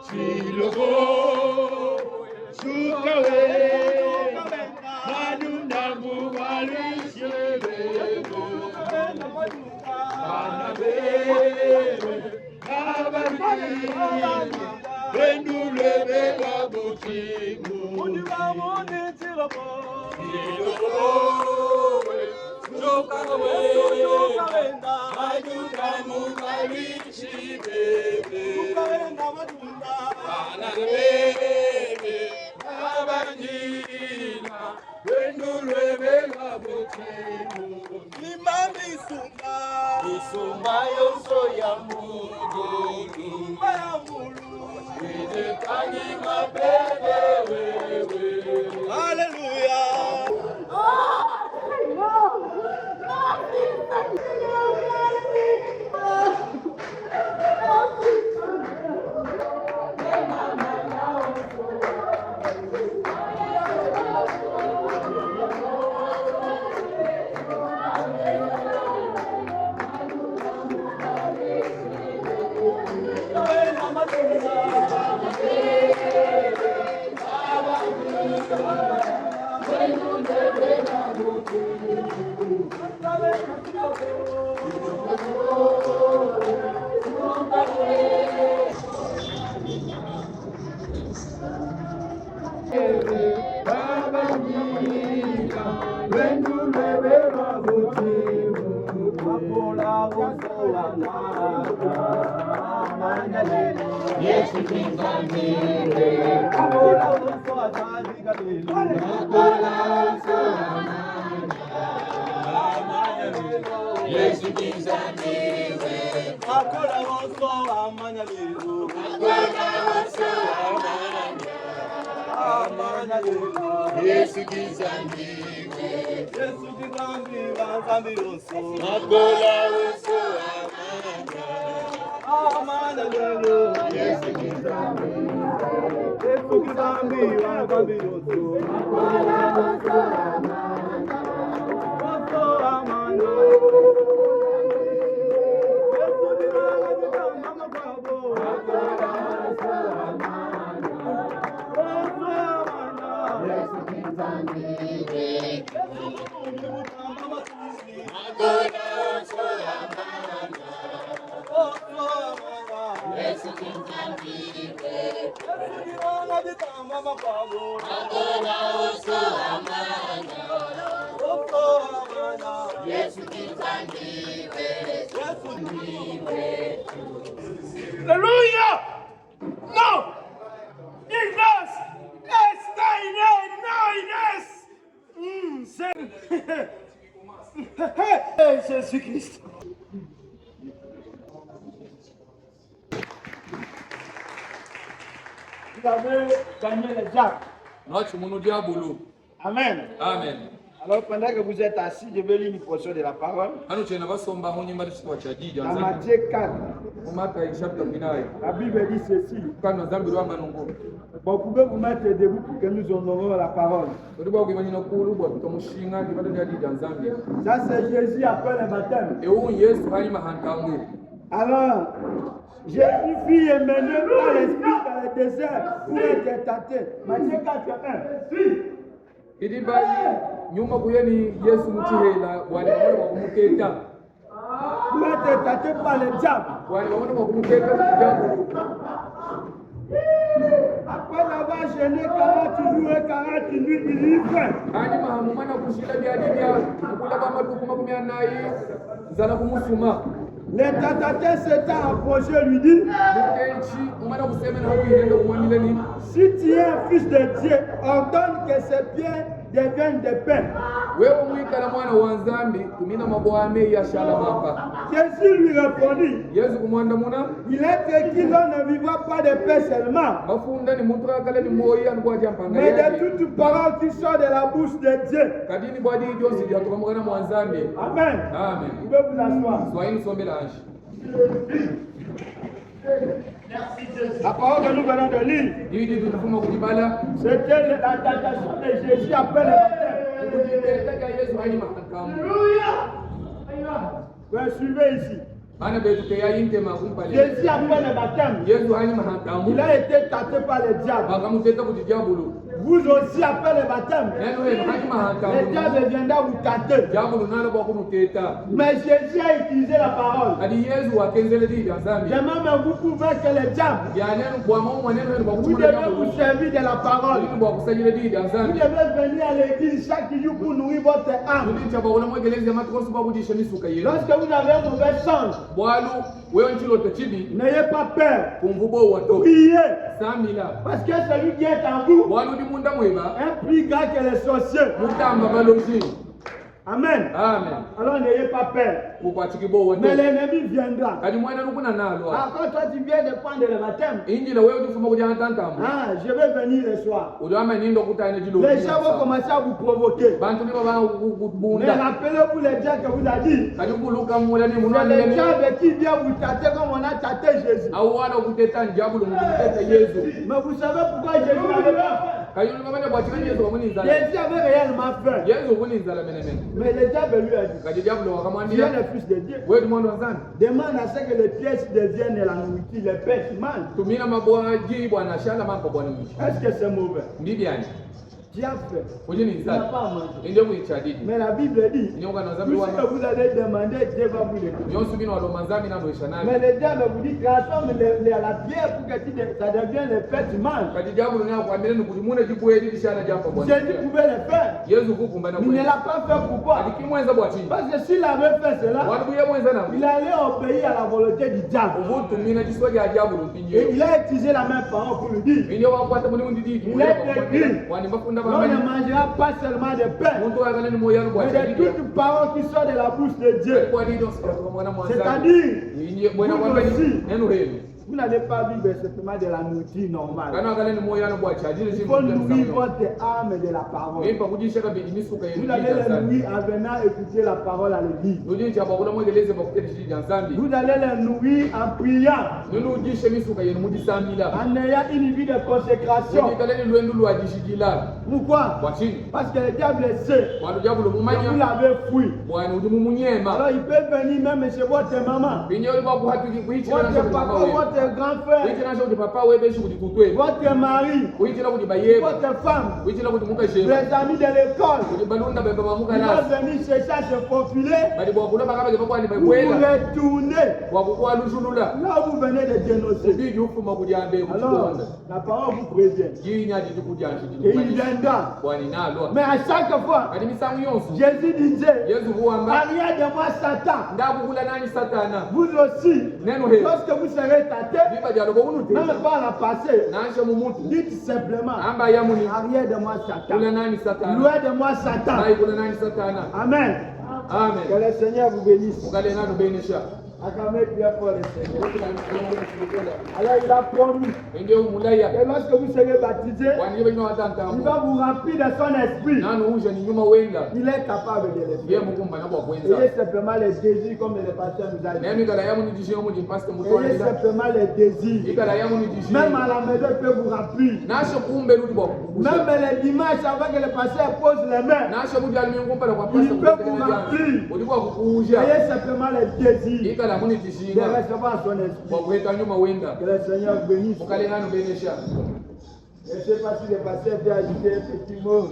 Chilogo, Sukawe, Maduna Mubali Shebe, Anabe, Abadi, Benule Bela Botigo, Chilogo, Sukawe, Maduna Mubali Shebe, Anabebe, Abandina, Vendule Bela Botigo, Limani Sumba, Isumba Yoso Yamugo, Lumba Yamulu, Idekani Mabebe, Hallelujah. Yes, it is on me. Yes, it is on me. Yes, it is on me. Hallelujah! No! Jesus! Jésus-Christ. Vous avez gagné les diables. Amen. Amen. Alors pendant que vous êtes assis, je vais lire une portion de la parole. Dans Matthieu 4, la Bible dit ceci. Vous pouvez vous mettre debout pour que nous honorons la parole. Ça c'est Jésus après le baptême. Alors, Jésus fut emmené par l'Esprit dans le désert pour être tenté. Matthieu 4:1. Nyuma kuyeni Yesu mutihela wale bamwe bakumuketa pour être tenté par le diable. Wale bamwe bakumuketa kujangu. Après l'avoir gêné 40 jours et 40 nuits, il y fait. Ani mahamumana kushila byali bya kula bamatuku 40 zala kumusuma. Le tentateur s'étant approché lui dit: si tu es un fils de Dieu, ordonne que ces pierres deviennent des pains. Jésus lui répondit: il est écrit, l'homme ne vivra pas de pain seulement, mais de toute parole qui sort de la bouche de Dieu. Amen. Amen. Vous pouvez vous asseoir. La parole que nous venons de lire, c'était la tentation de Jésus après le baptême. Vous suivez ici. Jésus après le baptême, il a été tâté par le diable. Vous aussi après le baptême, le diable viendra vous tâter. Mais Jésus a utilisé la parole. De même, vous pouvez que le diable, vous devez vous servir de la parole. Vous devez venir à l'église chaque jour pour nourrir votre âme. Lorsque vous avez un mauvais sens, n'ayez pas peur. Priez. Parce que celui qui est en vous est plus grand que les sorciers. Amen. Alors n'ayez pas peur. Mais l'ennemi viendra. Quand toi tu viens de prendre le baptême, je vais venir le soir. Les gens vont commencer à vous provoquer. Mais rappelez-vous le diable que vous a dit. C'est le diable qui vient vous tâter comme on a tâté Jésus. Mais vous savez pourquoi Jésus n'avait pas fait? Jésus avait réellement fait. Mais le diable lui a dit, tu es le fils de Dieu. Demande à ce que les pièces deviennent la nourriture, les pêches mangent. Est-ce que c'est mauvais? Tu as fait. Tu n'as pas mangé. Mais la Bible dit, tout ce que vous allez demander, Dieu va vous le donner. Mais le diable vous dit, transforme la pierre pour que ça devienne les pêches tu manges. Jésus pouvait le faire. Il ne l'a pas fait pourquoi? Parce que s'il avait fait cela, il allait obéir à la volonté du diable. Et il a utilisé la même parole pour lui dire. Il est écrit, on ne mangera pas seulement de pain, mais de toute parole qui sort de la bouche de Dieu. C'est-à-dire, vous n'allez pas vivre simplement de la nourriture normale. Il faut nourrir votre âme de la parole. Vous allez le nourrir en venant écouter la parole à l'église. Vous allez le nourrir en priant, en ayant une vie de consécration. Pourquoi? Parce que le diable sait que vous l'avez fui. Alors il peut venir même chez votre maman, votre papa, votre grand frère, votre mari, votre femme, les amis de l'école. Il va venir chercher à se faufiler pour vous retourner là où vous venez de dénoncer. Alors la parole vous prévient et il viendra. Mais à chaque fois Jésus disait, arrière de moi Satan. Vous aussi, lorsque vous serez tâtés, même pas la passer, dites simplement, arrière de moi Satan, loin de moi Satan. Amen. Que le Seigneur vous bénisse. Acclamez bien fort le Seigneur. Alors il a promis que lorsque vous serez baptisés, il va vous remplir de son esprit. Il est capable de le faire. Ayez simplement les désirs comme le pasteur nous a dit. Ayez simplement les désirs. Même à la maison, il peut vous remplir. Même les dimanches, avant que le pasteur pose les mains, il peut vous remplir. Ayez simplement les désirs de recevoir son esprit. Que le Seigneur bénisse. Je ne sais pas si le pasteur peut ajouter un petit mot.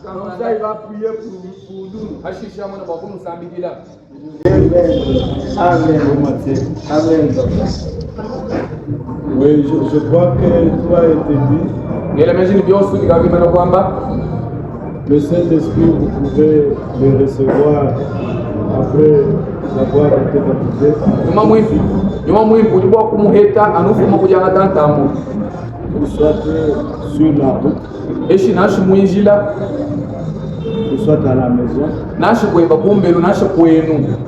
Comme ça, il va prier pour nous. Amen. Amen. Oui, je crois que tout a été dit. Le Saint-Esprit, vous pouvez le recevoir après avoir été baptisé. Vous soyez sur la route, vous soyez à la maison,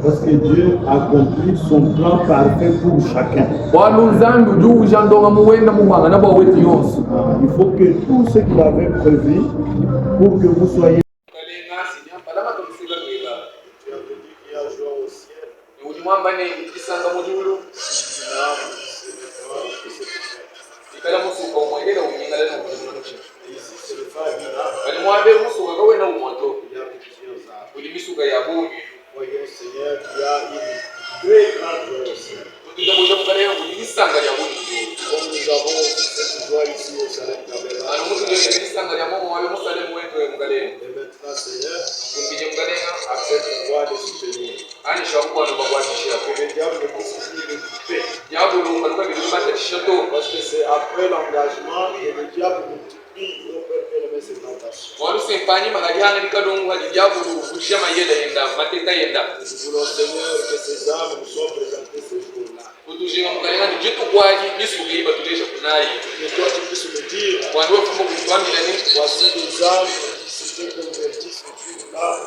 parce que Dieu a accompli son plan parfait pour chacun. Il faut que tout ce qu'il avait prévu pour que vous soyez. Seigneur qui a ici au Salem Tabernacle. Ano mutu ndio nisanga ya Mungu wale Musalemu wetu mgaleni. Et maintenant, Seigneur, Kumbije mgaleni accepte de voir de soutenir. ani shakuwa ndo bakwatishia. Que le diable ne puisse plus récupérer. Yabu ndo alikuwa bidumata tishoto. Parce que c'est après l'engagement que le diable multiplie nos pères bien-aimés ses tentations. Wanu sempanyi magajanga dikadongo hadi yabu kushia mayenda yenda mateka yenda. Nous voulons, Seigneur, que ces âmes nous soient présentées ce jour-là. Kutujinga mgaleni ndi jitu kwaji bisugi batulesha kunayi. Que toi tu puisses me dire, Wanu wafumbo kutwambira ni voici des âmes qui s'étaient converties ce jour-là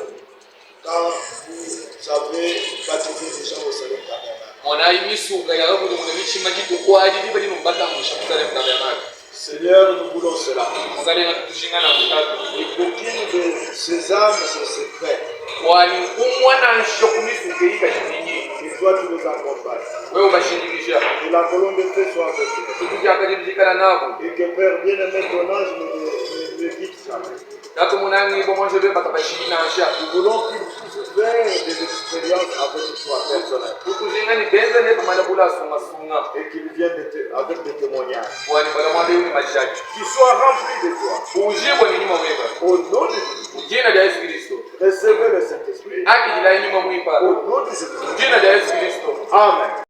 quand vous avez baptisé des gens au Salem Tabernacle. Mwana imisuga yakakuti muna michima jitu kwaji dibali nombata musha Musalemu tabernacle. Seigneur, nous voulons cela. Mgaleni kutujinga na mutatu. Et qu'aucune de ces âmes ne se crée. Wani umwana nshokumisuga yikashini. Et toi, tu nous accompagnes. Wewe ubashindirisha. Que la colonne de feu soit avec nous. Tukujakajirijikana nabo. Et que Père bien-aimé, ton ange ne quitte jamais. Nato munangi bomanje be bakabashina ansha. Nous voulons qu'il puisse faire des expériences avec toi personnelles. Tukujinga ni benza ne kumanabula sunga sunga. Et qu'il vienne avec des témoignages. Wani bala mwande uni mashaki. Qu'il soit rempli de toi. Ujibwe ni nyuma mweba. Au nom de Jésus. Jina la Yesu Kristo. Recevez le Saint-Esprit. Akijila nyuma mwipa. Au nom de Jésus. Jina la Yesu Kristo. Amen.